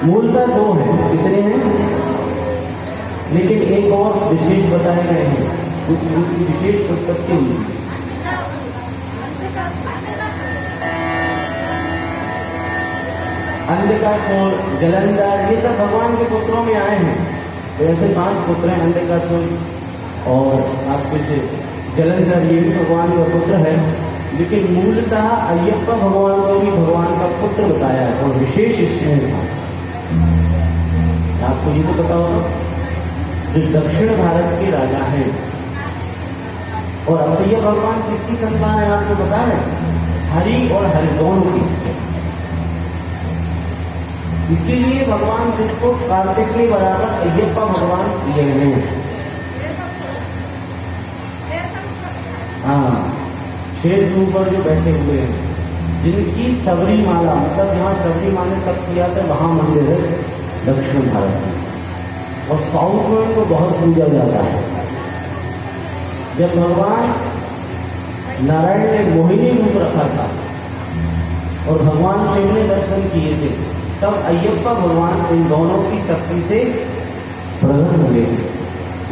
मूलतः दो हैं, कितने हैं, लेकिन एक और विशेष बताए गए हैं, उनकी विशेष उत्पत्ति हुई। अंधकासुर, जलंधर, ये सब भगवान के पुत्रों में आए हैं। तो ऐसे 5 पुत्र हैं, अंधकासुर और आपके से जलंधर, ये भी भगवान का पुत्र है। लेकिन मूलतः अय्यप्पा भगवान को भी भगवान का पुत्र बताया है और विशेष इसमें था। आपको ये तो पता होगा, जो दक्षिण भारत के राजा हैं। और अय्यप्पा भगवान किसकी संतान है आपको पता है? हरि और हरि दोनों की। इसीलिए भगवान जिसको कार्तिक के बराबर अय्यप्पा भगवान दिए हैं। हाँ, शेर के ऊपर जो बैठे हुए हैं, जिनकी सबरी माला, मतलब जहाँ सबरी माला तब किया था वहाँ मंदिर है दक्षिण भारत में, और साउथ में उनको बहुत पूजा जाता है। जब भगवान नारायण ने मोहिनी रूप रखा था और भगवान शिव ने दर्शन किए थे, तब अय्यप्पा भगवान इन दोनों की शक्ति से प्रकट हुए।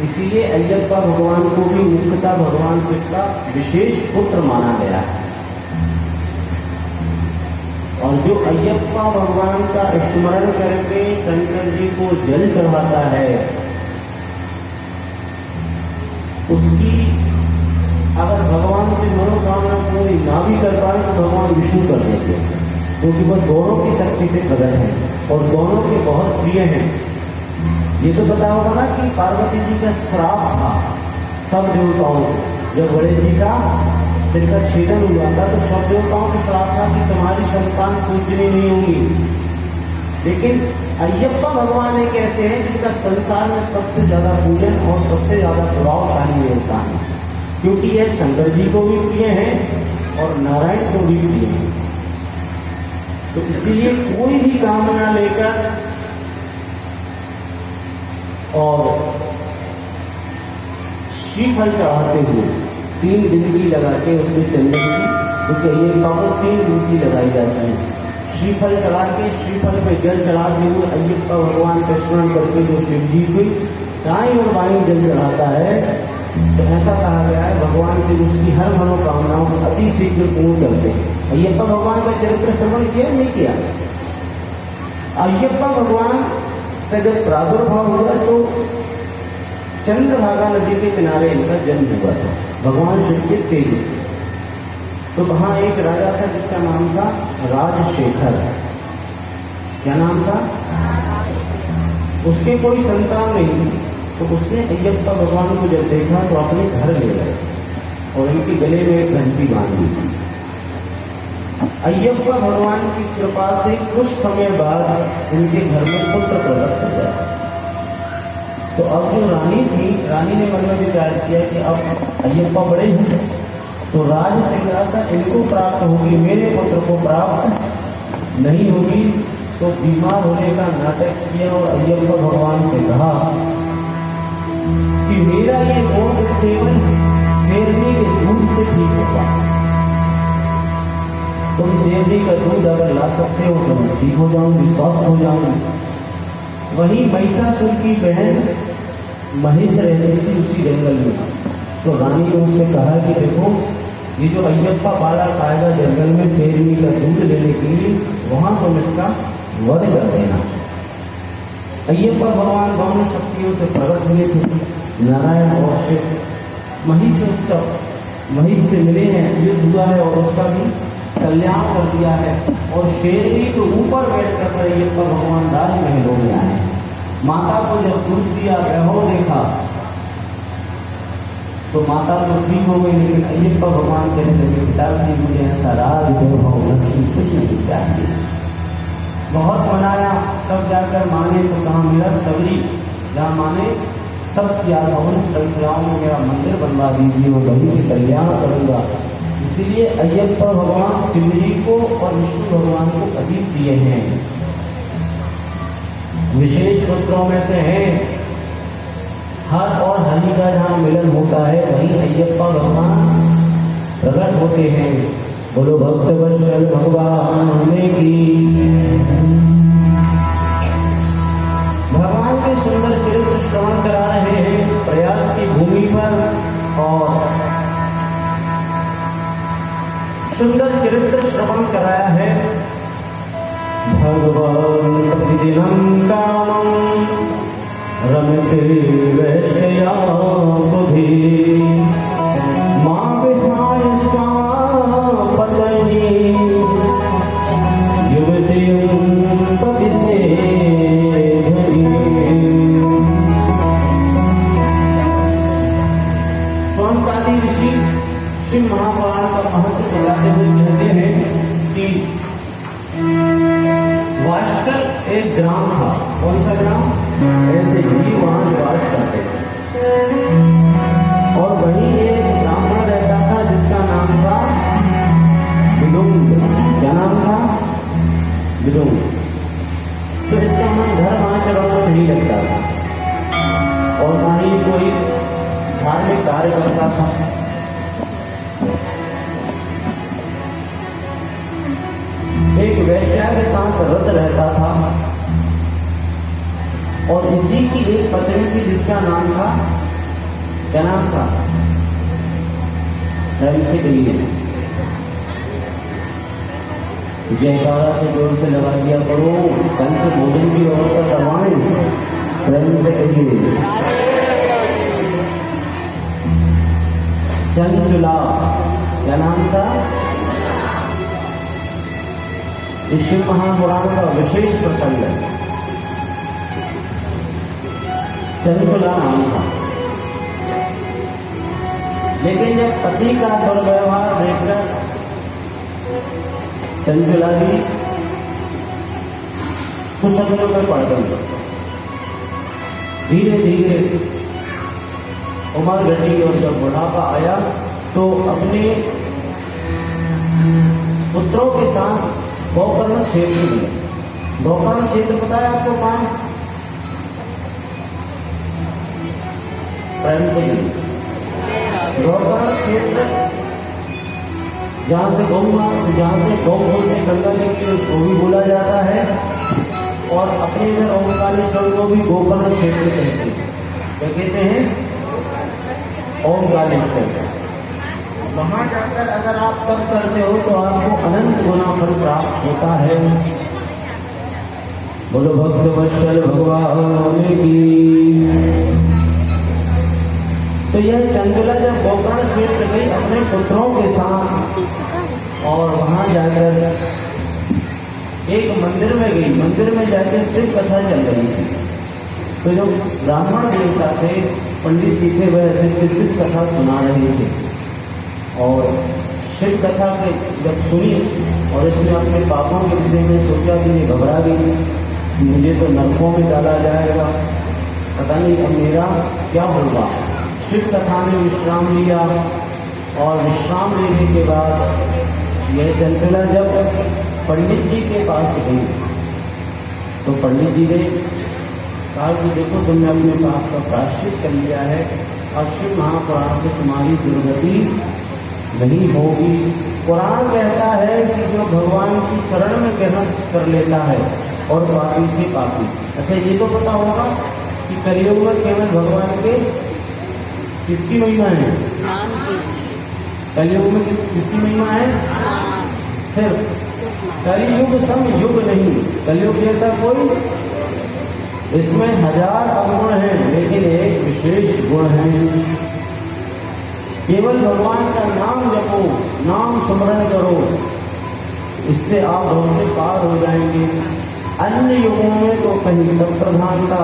इसीलिए अय्यप्पा भगवान को भी मुख्यतः भगवान शिव का विशेष पुत्र माना गया है। और जो अय्यप्पा भगवान का स्मरण करके शंकर जी को जल चढ़ाता है, उसकी अगर भगवान से मनोकामना पूरी ना भी कर पाए तो भगवान विष्णु कर देते हैं, क्योंकि वह दोनों की शक्ति से प्रकट है और दोनों के बहुत प्रिय हैं। ये तो पता होगा ना कि पार्वती जी का श्राप था सब देवताओं को, जब गणेश जी का सिर का छेदन हुआ था तो सब देवताओं का श्राप था कि तुम्हारी संतान पूजनी नहीं होगी। लेकिन अय्यप्पा भगवान एक ऐसे हैं जिनका संसार में सबसे ज्यादा पूजन और सबसे ज्यादा प्रभावशाली देवता है, क्योंकि यह शंकर जी को भी प्रिय हैं और नारायण को भी प्रिय हैं। तो इसीलिए कोई भी कामना लेकर और श्रीफल चढ़ाते हुए 3 डुबकी लगा के उसमें चंदन की, क्योंकि अय्यप्पा को 3 डुबकी लगाई जाती है। श्रीफल चढ़ा के, श्रीफल पे जल चढ़ाते हुए अय्यप्पा भगवान का स्मरण करके जो शिव जी को दाईं और बाईं जल चढ़ाता है, तो ऐसा कहा गया है भगवान से उसकी हर मनोकामनाओं को अति शीघ्र पूर्ण करते हैं। अय्यप्पा भगवान का चरित्र श्रवण किया नहीं किया? अय्यप्पा भगवान का जब प्रादुर्भाव हुआ तो चंद्रभागा नदी के किनारे इनका जन्म हुआ था, भगवान शिव के तेज से। तो वहां एक राजा था जिसका नाम था राजशेखर। क्या नाम था? उसके कोई संतान नहीं थी, तो उसने अय्यप्पा भगवान को जब देखा तो अपने घर ले गए और इनके गले में एक घंटी बांधी। अय्यप्पा भगवान की कृपा से कुछ समय बाद इनके घर में पुत्र प्रकट हो गया। तो अब जो रानी थी, रानी ने मन में विचार किया कि अब अय्यप्पा बड़े हैं तो राज सिंहासन इनको प्राप्त होगी, मेरे पुत्र को प्राप्त नहीं होगी। तो बीमार होने का नाटक किया और अय्यप्पा भगवान से कहा कि मेरा ये रोग केवल शेरनी के दूध से ठीक होगा, तुम शेरनी का दूध अगर ला सकते हो तो मैं ठीक हो जाऊंगी, स्वस्थ हो जाऊंगी। वही महिषासुर की बहन महेश रहती थी उसी जंगल में। तो रानी ने उससे कहा कि देखो, ये जो अय्यप्पा बालक आएगा जंगल में शेरनी का दूध लेने के लिए, वहां तुम इसका वध कर देना। अय्यप्पा भगवान दोनों शक्तियों से प्रकट हुए थे, नारायण और शिव। महिष से मिले हैं, युद्ध हुआ है और उसका भी कल्याण कर दिया है। और शेरनी के ऊपर बैठ कर अय्यप्पा भगवान राजमहलों में आए। माता को जब दूध दिया, वैभव देखा, तो माता तो ठीक हो गई, लेकिन अय्यप्पा भगवान कहने लगे पिताजी मुझे ऐसा राज वैभव लक्ष्मी कुछ नहीं चाहिए। बहुत मनाया, तब जाकर माने तो कहा मेरा सबरी जहाँ माने तब किया भवन श्रृंखलाओं में मेरा मंदिर बनवा दीजिए, वो वहीं से कल्याण करूँगा। इसीलिए अय्यप्पा भगवान शिव जी को और विष्णु भगवान को अति प्रिय हैं। विशेष पुत्रों में से हैं। हर और हरि का जहाँ मिलन होता है वहीं अय्यप्पा भगवान प्रकट होते हैं। बोलो भक्त वत्सल भगवान की। सुंदर चरित्र श्रवण कराया है। भगवान प्रतिदिनं कामं रमते वैश्या बुधि मां विहाय पतनी युवतिं पतिसेधि। सोनकादि ऋषि शिव महापुराण का महत्व बताते हुए कहते हैं कि वास्कर एक ग्राम था। कौन सा ग्राम? ऐसे ही वहां निवास करते थे और वहीं एक ब्राह्मण रहता था जिसका नाम था विदुंग। क्या नाम था? विदुंग। तो इसका मन धर्माचरण में नहीं लगता था और ना ही कोई धार्मिक कार्य करता था। एक वैश्या के साथ रत रहता था और इसी की एक पत्नी थी जिसका नाम था, क्या नाम था? से कहिए, जयकारा से जोर से लगा दिया करो, कल से भोजन की व्यवस्था करवाएं। प्रेम से कहिए। चंचुला, क्या नाम था? इस शिव महापुराण का विशेष प्रसंग है। चंचुला नाम था, लेकिन जब पति का दुर्व्यवहार देखकर चंचुला भी कुशलों में पड़ गई। धीरे धीरे उम्र घटी और जब बुढ़ापा आया तो अपने पुत्रों के साथ गोकर्ण क्षेत्र में, गोकर्ण क्षेत्र पता है आपको कहाँ? प्रेम से गोकर्ण क्षेत्र जहाँ से गौमूत्र से गंगा निकली उसको भी बोला जाता है और अपने इधर ओमकारेश्वर को भी गोकर्ण क्षेत्र कहते हैं। क्या कहते हैं? ओमकारेश्वर। वहां जाकर अगर आप तप करते हो तो आपको अनंत गुना फल प्राप्त होता है। बोलो भक्त वत्सल भगवान की। तो यह चंचुला जब गोकर्ण क्षेत्र गई अपने पुत्रों के साथ और वहां जाकर एक मंदिर में गई। मंदिर में जाकर शिव कथा चल रही थी। तो जो ब्राह्मण देवता थे, पंडित जी थे, वह शिव कथा सुना रहे थे और शिव कथा के जब सुनी और इसने अपने पापों के विषय में सोचा कि ये घबरा गई, मुझे तो नरकों में डाला जाएगा, पता नहीं अब मेरा क्या होगा। शिव कथा में विश्राम लिया और विश्राम लेने के बाद यह चंचुला जब पंडित जी के पास गई तो पंडित जी ने कहा कि देखो तुमने अपने पाप का प्रायश्चित कर लिया है और शिव महापुराण से तुम्हारी दुर्गति नहीं होगी। कुरान कहता है कि जो भगवान की शरण में ग्रहण कर लेता है और पापी से पापी। अच्छा ये तो पता होगा कि कलयुग में केवल भगवान के किसकी महिमा है? कलयुग में किसकी महिमा है? सिर्फ कलयुग सम युग नहीं, कलयुग जैसा कोई, इसमें 1000 अवगुण हैं लेकिन एक विशेष गुण है। केवल भगवान का नाम जपो, नाम स्मरण करो, इससे आप हमसे पार हो जाएंगे। अन्य युगों में तो कहीं तप प्रधान था,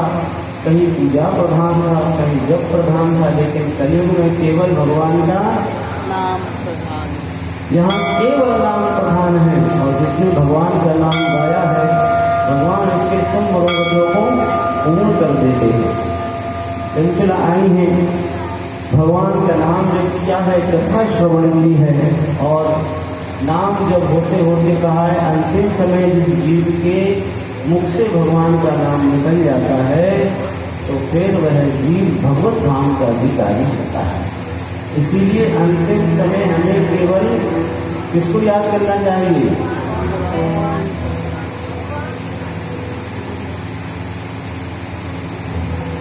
कहीं पूजा प्रधान था, कहीं जप प्रधान था, लेकिन कलयुग में केवल भगवान का नाम प्रधान। यहाँ केवल नाम प्रधान है और जिसने भगवान का नाम गाया है भगवान इसके सब मनोरथों को पूर्ण कर देते हैं। चंचुला आई है, भगवान का नाम जब किया है, कथा श्रवण की है और नाम जब होते होते कहा है अंतिम समय जिस जीव के मुख से भगवान का नाम निकल जाता है तो फिर वह जीव भगवत धाम का अधिकारी होता है। इसीलिए अंतिम समय हमें केवल किसको याद करना चाहिए?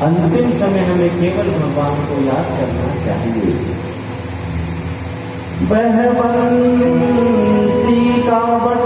अंतिम समय हमें केवल भगवान को याद करना चाहिए। वह मनोबल